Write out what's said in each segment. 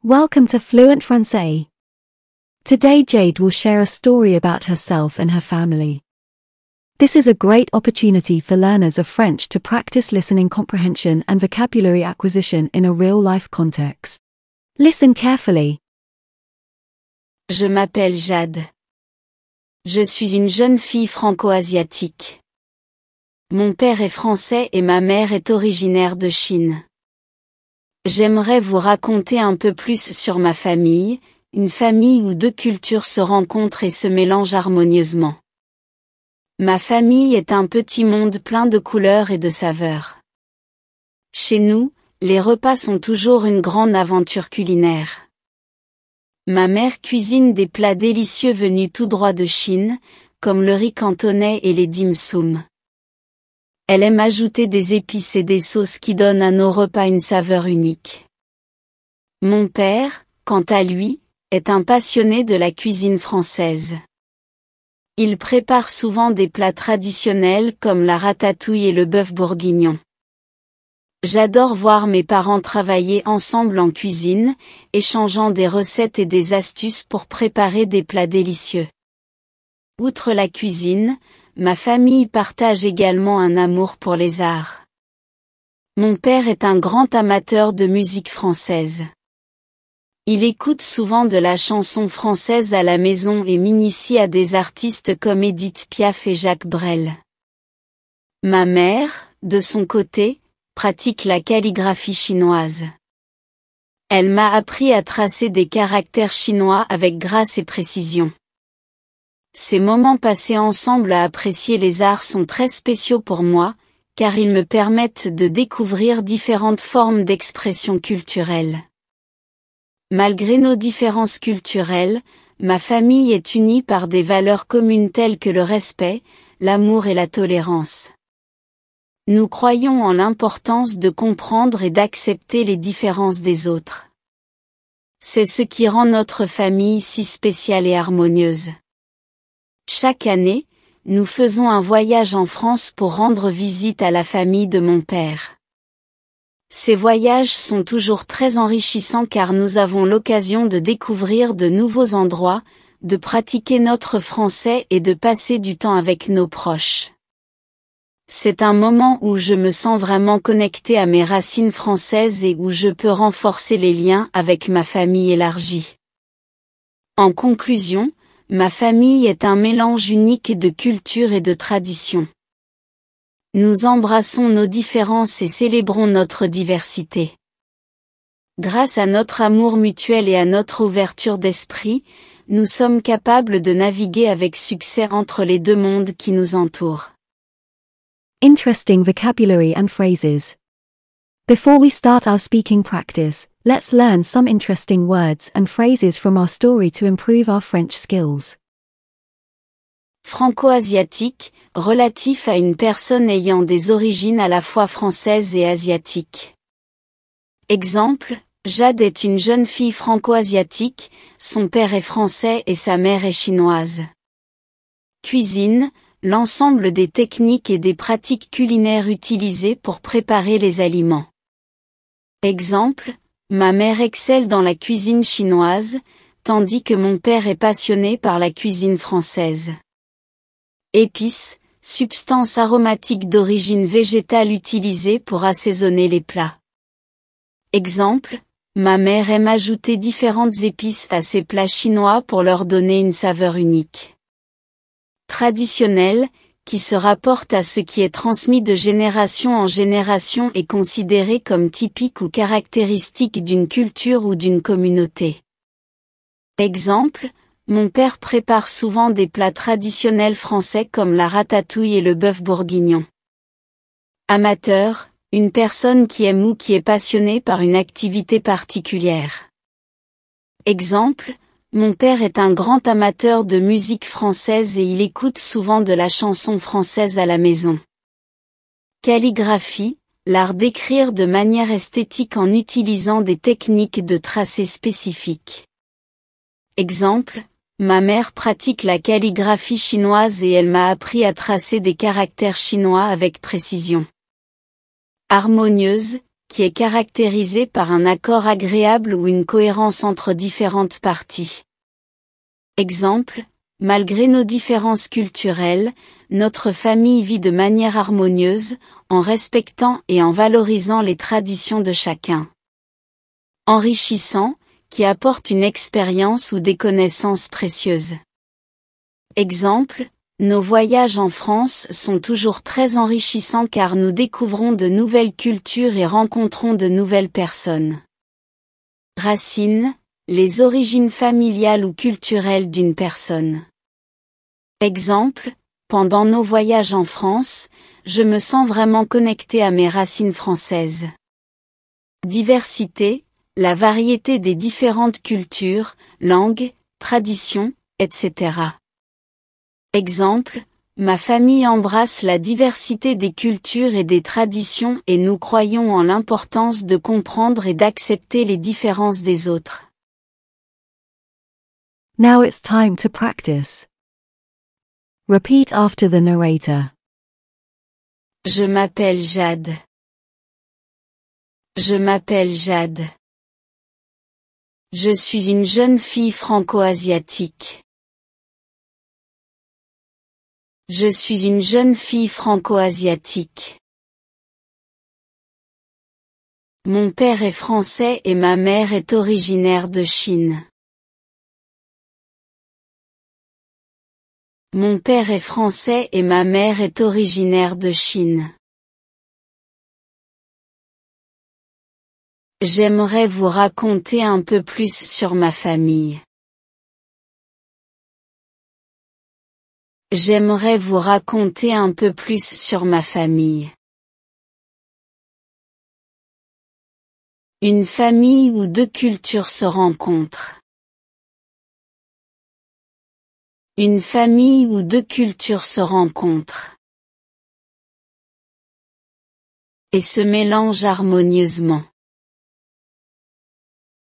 Welcome to Fluent Français. Today Jade will share a story about herself and her family. This is a great opportunity for learners of French to practice listening comprehension and vocabulary acquisition in a real-life context. Listen carefully. Je m'appelle Jade. Je suis une jeune fille franco-asiatique. Mon père est français et ma mère est originaire de Chine. J'aimerais vous raconter un peu plus sur ma famille, une famille où deux cultures se rencontrent et se mélangent harmonieusement. Ma famille est un petit monde plein de couleurs et de saveurs. Chez nous, les repas sont toujours une grande aventure culinaire. Ma mère cuisine des plats délicieux venus tout droit de Chine, comme le riz cantonais et les dim sum. Elle aime ajouter des épices et des sauces qui donnent à nos repas une saveur unique. Mon père, quant à lui, est un passionné de la cuisine française. Il prépare souvent des plats traditionnels comme la ratatouille et le bœuf bourguignon. J'adore voir mes parents travailler ensemble en cuisine, échangeant des recettes et des astuces pour préparer des plats délicieux. Outre la cuisine, ma famille partage également un amour pour les arts. Mon père est un grand amateur de musique française. Il écoute souvent de la chanson française à la maison et m'initie à des artistes comme Édith Piaf et Jacques Brel. Ma mère, de son côté, pratique la calligraphie chinoise. Elle m'a appris à tracer des caractères chinois avec grâce et précision. Ces moments passés ensemble à apprécier les arts sont très spéciaux pour moi, car ils me permettent de découvrir différentes formes d'expression culturelle. Malgré nos différences culturelles, ma famille est unie par des valeurs communes telles que le respect, l'amour et la tolérance. Nous croyons en l'importance de comprendre et d'accepter les différences des autres. C'est ce qui rend notre famille si spéciale et harmonieuse. Chaque année, nous faisons un voyage en France pour rendre visite à la famille de mon père. Ces voyages sont toujours très enrichissants car nous avons l'occasion de découvrir de nouveaux endroits, de pratiquer notre français et de passer du temps avec nos proches. C'est un moment où je me sens vraiment connectée à mes racines françaises et où je peux renforcer les liens avec ma famille élargie. En conclusion, ma famille est un mélange unique de culture et de tradition. Nous embrassons nos différences et célébrons notre diversité. Grâce à notre amour mutuel et à notre ouverture d'esprit, nous sommes capables de naviguer avec succès entre les deux mondes qui nous entourent. Interesting vocabulary and phrases. Before we start our speaking practice, let's learn some interesting words and phrases from our story to improve our French skills. Franco-asiatique, relatif à une personne ayant des origines à la fois françaises et asiatiques. Exemple, Jade est une jeune fille franco-asiatique, son père est français et sa mère est chinoise. Cuisine, l'ensemble des techniques et des pratiques culinaires utilisées pour préparer les aliments. Exemple, ma mère excelle dans la cuisine chinoise, tandis que mon père est passionné par la cuisine française. Épices, substances aromatiques d'origine végétale utilisées pour assaisonner les plats. Exemple, ma mère aime ajouter différentes épices à ses plats chinois pour leur donner une saveur unique. Traditionnel, qui se rapporte à ce qui est transmis de génération en génération et considéré comme typique ou caractéristique d'une culture ou d'une communauté. Exemple, mon père prépare souvent des plats traditionnels français comme la ratatouille et le bœuf bourguignon. Amateur, une personne qui aime ou qui est passionnée par une activité particulière. Exemple, mon père est un grand amateur de musique française et il écoute souvent de la chanson française à la maison. Calligraphie, l'art d'écrire de manière esthétique en utilisant des techniques de tracé spécifiques. Exemple, ma mère pratique la calligraphie chinoise et elle m'a appris à tracer des caractères chinois avec précision. Harmonieuse, qui est caractérisé par un accord agréable ou une cohérence entre différentes parties. Exemple, malgré nos différences culturelles, notre famille vit de manière harmonieuse, en respectant et en valorisant les traditions de chacun. Enrichissant, qui apporte une expérience ou des connaissances précieuses. Exemple, nos voyages en France sont toujours très enrichissants car nous découvrons de nouvelles cultures et rencontrons de nouvelles personnes. Racines, les origines familiales ou culturelles d'une personne. Exemple, pendant nos voyages en France, je me sens vraiment connecté à mes racines françaises. Diversité, la variété des différentes cultures, langues, traditions, etc. Exemple, ma famille embrasse la diversité des cultures et des traditions et nous croyons en l'importance de comprendre et d'accepter les différences des autres. Now it's time to practice. Repeat after the narrator. Je m'appelle Jade. Je m'appelle Jade. Je suis une jeune fille franco-asiatique. Je suis une jeune fille franco-asiatique. Mon père est français et ma mère est originaire de Chine. Mon père est français et ma mère est originaire de Chine. J'aimerais vous raconter un peu plus sur ma famille. J'aimerais vous raconter un peu plus sur ma famille. Une famille où deux cultures se rencontrent. Une famille où deux cultures se rencontrent. Et se mélangent harmonieusement.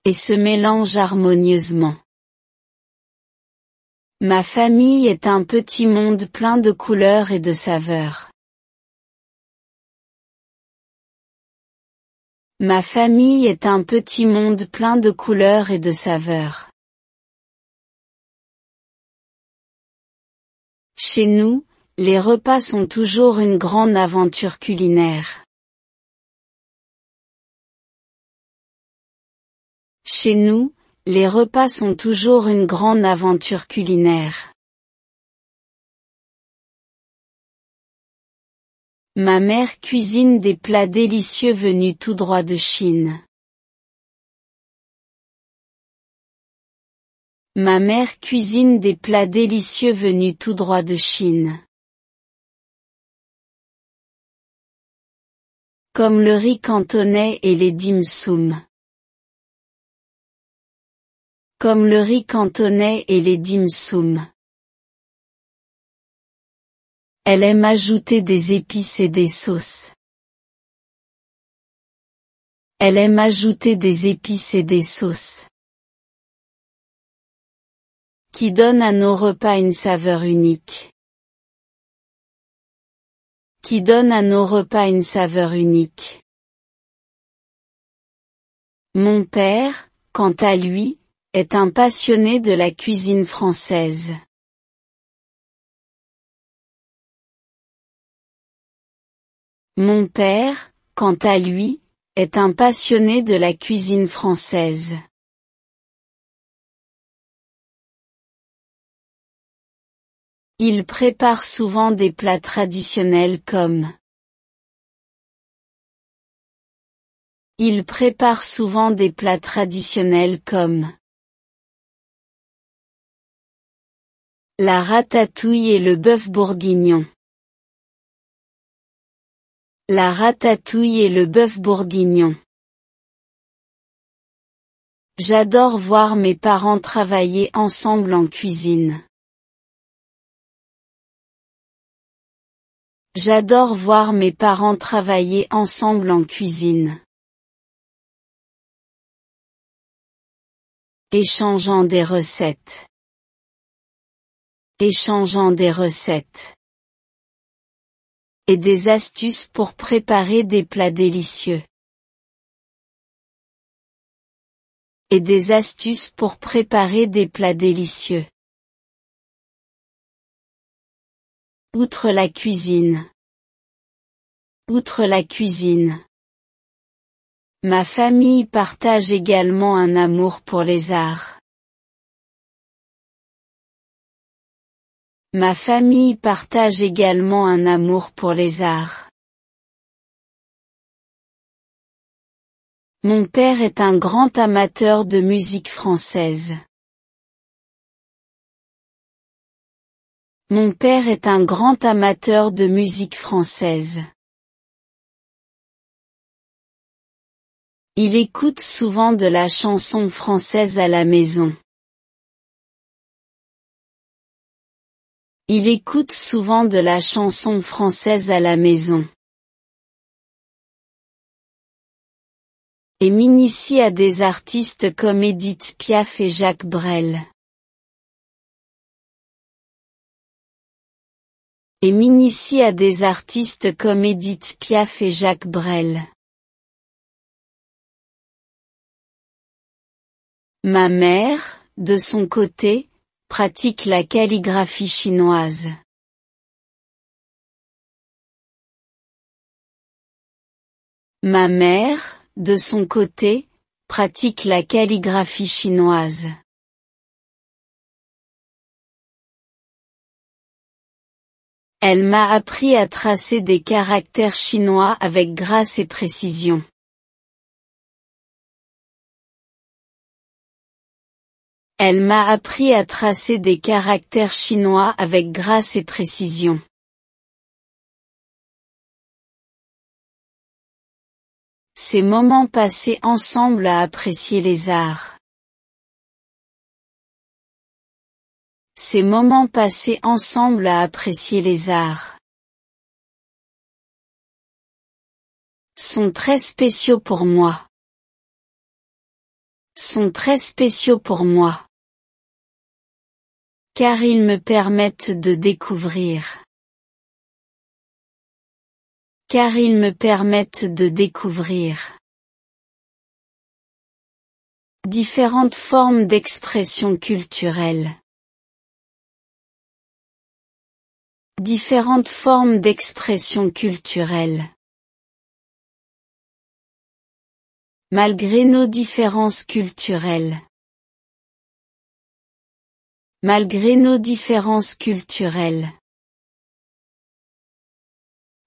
Et se mélangent harmonieusement. Ma famille est un petit monde plein de couleurs et de saveurs. Ma famille est un petit monde plein de couleurs et de saveurs. Chez nous, les repas sont toujours une grande aventure culinaire. Chez nous, les repas sont toujours une grande aventure culinaire. Ma mère cuisine des plats délicieux venus tout droit de Chine. Ma mère cuisine des plats délicieux venus tout droit de Chine. Comme le riz cantonais et les dim sum. Comme le riz cantonais et les dim sum. Elle aime ajouter des épices et des sauces. Elle aime ajouter des épices et des sauces. Qui donne à nos repas une saveur unique. Qui donne à nos repas une saveur unique. Mon père, quant à lui, est un passionné de la cuisine française. Mon père, quant à lui, est un passionné de la cuisine française. Il prépare souvent des plats traditionnels comme. Il prépare souvent des plats traditionnels comme. La ratatouille et le bœuf bourguignon. La ratatouille et le bœuf bourguignon. J'adore voir mes parents travailler ensemble en cuisine. J'adore voir mes parents travailler ensemble en cuisine. Échangeant des recettes. Échangeant des recettes. Et des astuces pour préparer des plats délicieux. Et des astuces pour préparer des plats délicieux. Outre la cuisine. Outre la cuisine. Ma famille partage également un amour pour les arts. Ma famille partage également un amour pour les arts. Mon père est un grand amateur de musique française. Mon père est un grand amateur de musique française. Il écoute souvent de la chanson française à la maison. Il écoute souvent de la chanson française à la maison. Et m'initie à des artistes comme Édith Piaf et Jacques Brel. Et m'initie à des artistes comme Édith Piaf et Jacques Brel. Ma mère, de son côté, pratique la calligraphie chinoise. Ma mère, de son côté, pratique la calligraphie chinoise. Elle m'a appris à tracer des caractères chinois avec grâce et précision. Elle m'a appris à tracer des caractères chinois avec grâce et précision. Ces moments passés ensemble à apprécier les arts. Ces moments passés ensemble à apprécier les arts. Sont très spéciaux pour moi. Sont très spéciaux pour moi. Car ils me permettent de découvrir. Car ils me permettent de découvrir. Différentes formes d'expression culturelle. Différentes formes d'expression culturelle. Malgré nos différences culturelles. Malgré nos différences culturelles.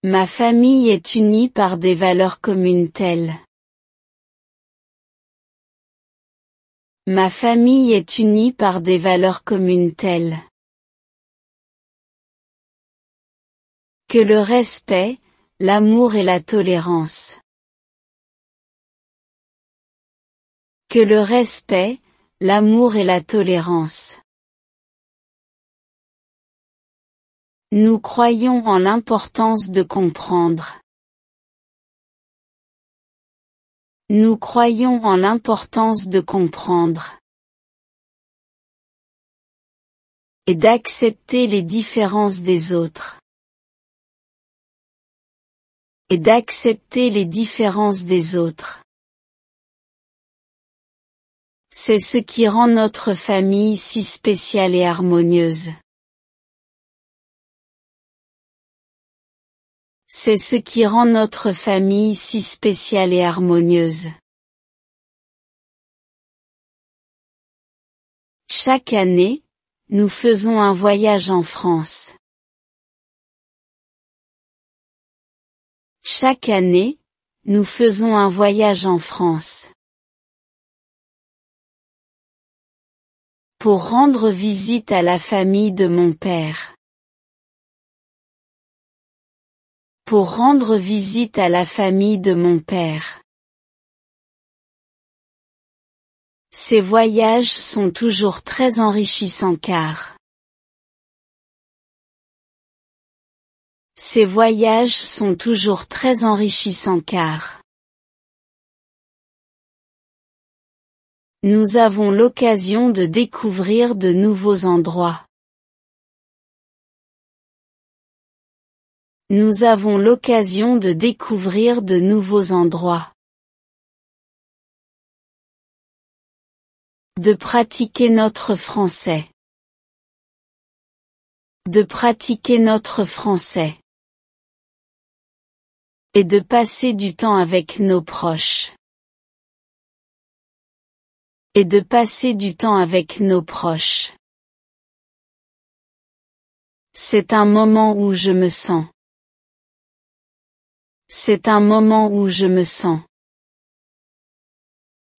Ma famille est unie par des valeurs communes telles. Ma famille est unie par des valeurs communes telles. Que le respect, l'amour et la tolérance. Que le respect, l'amour et la tolérance. Nous croyons en l'importance de comprendre. Nous croyons en l'importance de comprendre. Et d'accepter les différences des autres. Et d'accepter les différences des autres. C'est ce qui rend notre famille si spéciale et harmonieuse. C'est ce qui rend notre famille si spéciale et harmonieuse. Chaque année, nous faisons un voyage en France. Chaque année, nous faisons un voyage en France. Pour rendre visite à la famille de mon père. Pour rendre visite à la famille de mon père. Ces voyages sont toujours très enrichissants car. Ces voyages sont toujours très enrichissants car. Nous avons l'occasion de découvrir de nouveaux endroits. Nous avons l'occasion de découvrir de nouveaux endroits. De pratiquer notre français. De pratiquer notre français. Et de passer du temps avec nos proches. Et de passer du temps avec nos proches. C'est un moment où je me sens. C'est un moment où je me sens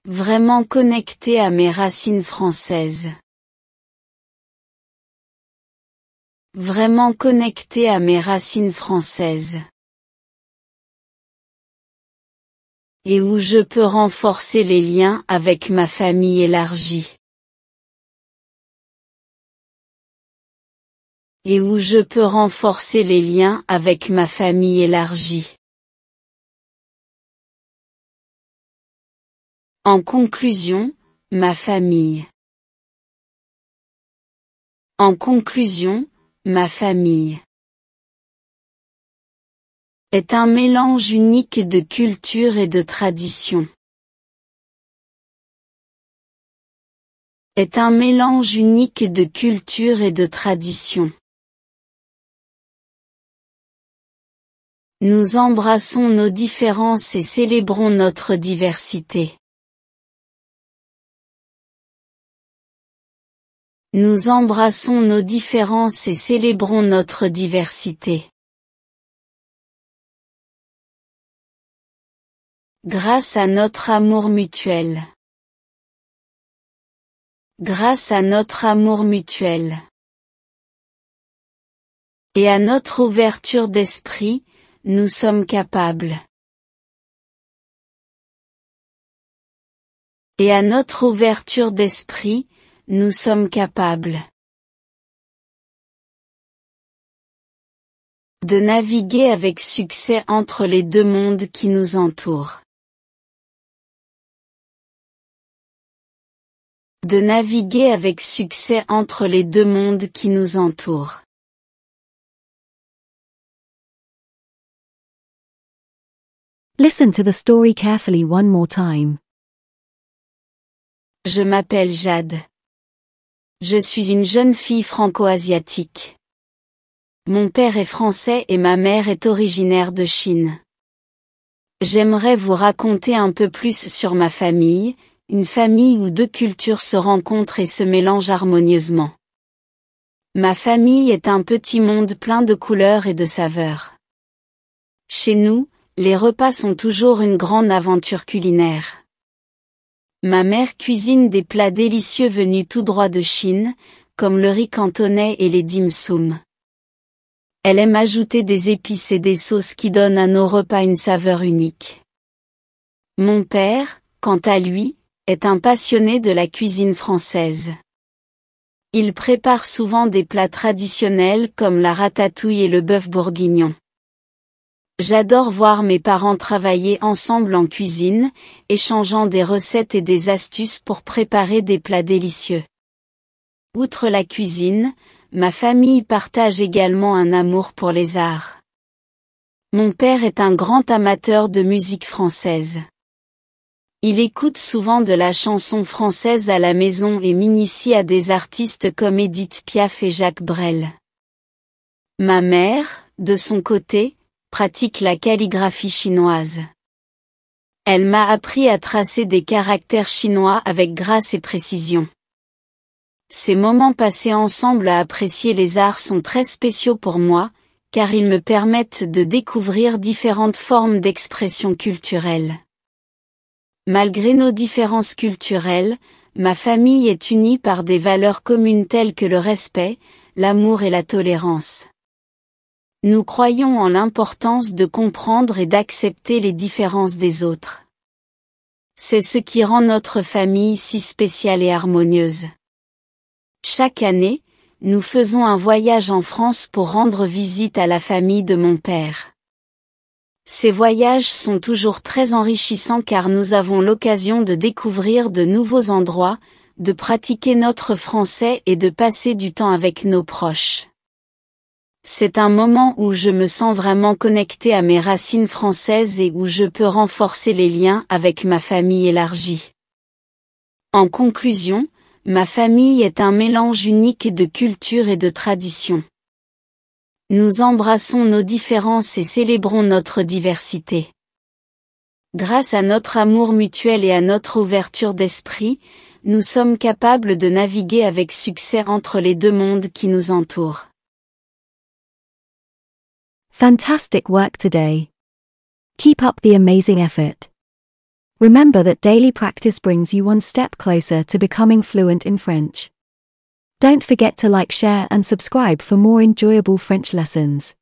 vraiment connecté à mes racines françaises. Vraiment connecté à mes racines françaises. Et où je peux renforcer les liens avec ma famille élargie. Et où je peux renforcer les liens avec ma famille élargie. En conclusion, ma famille. En conclusion, ma famille est un mélange unique de culture et de tradition. Est un mélange unique de culture et de tradition. Nous embrassons nos différences et célébrons notre diversité. Nous embrassons nos différences et célébrons notre diversité. Grâce à notre amour mutuel. Grâce à notre amour mutuel. Et à notre ouverture d'esprit, nous sommes capables. Et à notre ouverture d'esprit, nous sommes capables de naviguer avec succès entre les deux mondes qui nous entourent. De naviguer avec succès entre les deux mondes qui nous entourent. Listen to the story carefully one more time. Je m'appelle Jade. Je suis une jeune fille franco-asiatique. Mon père est français et ma mère est originaire de Chine. J'aimerais vous raconter un peu plus sur ma famille, une famille où deux cultures se rencontrent et se mélangent harmonieusement. Ma famille est un petit monde plein de couleurs et de saveurs. Chez nous, les repas sont toujours une grande aventure culinaire. Ma mère cuisine des plats délicieux venus tout droit de Chine, comme le riz cantonais et les dim sum. Elle aime ajouter des épices et des sauces qui donnent à nos repas une saveur unique. Mon père, quant à lui, est un passionné de la cuisine française. Il prépare souvent des plats traditionnels comme la ratatouille et le bœuf bourguignon. J'adore voir mes parents travailler ensemble en cuisine, échangeant des recettes et des astuces pour préparer des plats délicieux. Outre la cuisine, ma famille partage également un amour pour les arts. Mon père est un grand amateur de musique française. Il écoute souvent de la chanson française à la maison et m'initie à des artistes comme Édith Piaf et Jacques Brel. Ma mère, de son côté, pratique la calligraphie chinoise. Elle m'a appris à tracer des caractères chinois avec grâce et précision. Ces moments passés ensemble à apprécier les arts sont très spéciaux pour moi, car ils me permettent de découvrir différentes formes d'expression culturelle. Malgré nos différences culturelles, ma famille est unie par des valeurs communes telles que le respect, l'amour et la tolérance. Nous croyons en l'importance de comprendre et d'accepter les différences des autres. C'est ce qui rend notre famille si spéciale et harmonieuse. Chaque année, nous faisons un voyage en France pour rendre visite à la famille de mon père. Ces voyages sont toujours très enrichissants car nous avons l'occasion de découvrir de nouveaux endroits, de pratiquer notre français et de passer du temps avec nos proches. C'est un moment où je me sens vraiment connecté à mes racines françaises et où je peux renforcer les liens avec ma famille élargie. En conclusion, ma famille est un mélange unique de culture et de tradition. Nous embrassons nos différences et célébrons notre diversité. Grâce à notre amour mutuel et à notre ouverture d'esprit, nous sommes capables de naviguer avec succès entre les deux mondes qui nous entourent. Fantastic work today. Keep up the amazing effort. Remember that daily practice brings you one step closer to becoming fluent in French. Don't forget to like, share, and subscribe for more enjoyable French lessons.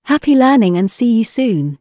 Happy learning and see you soon.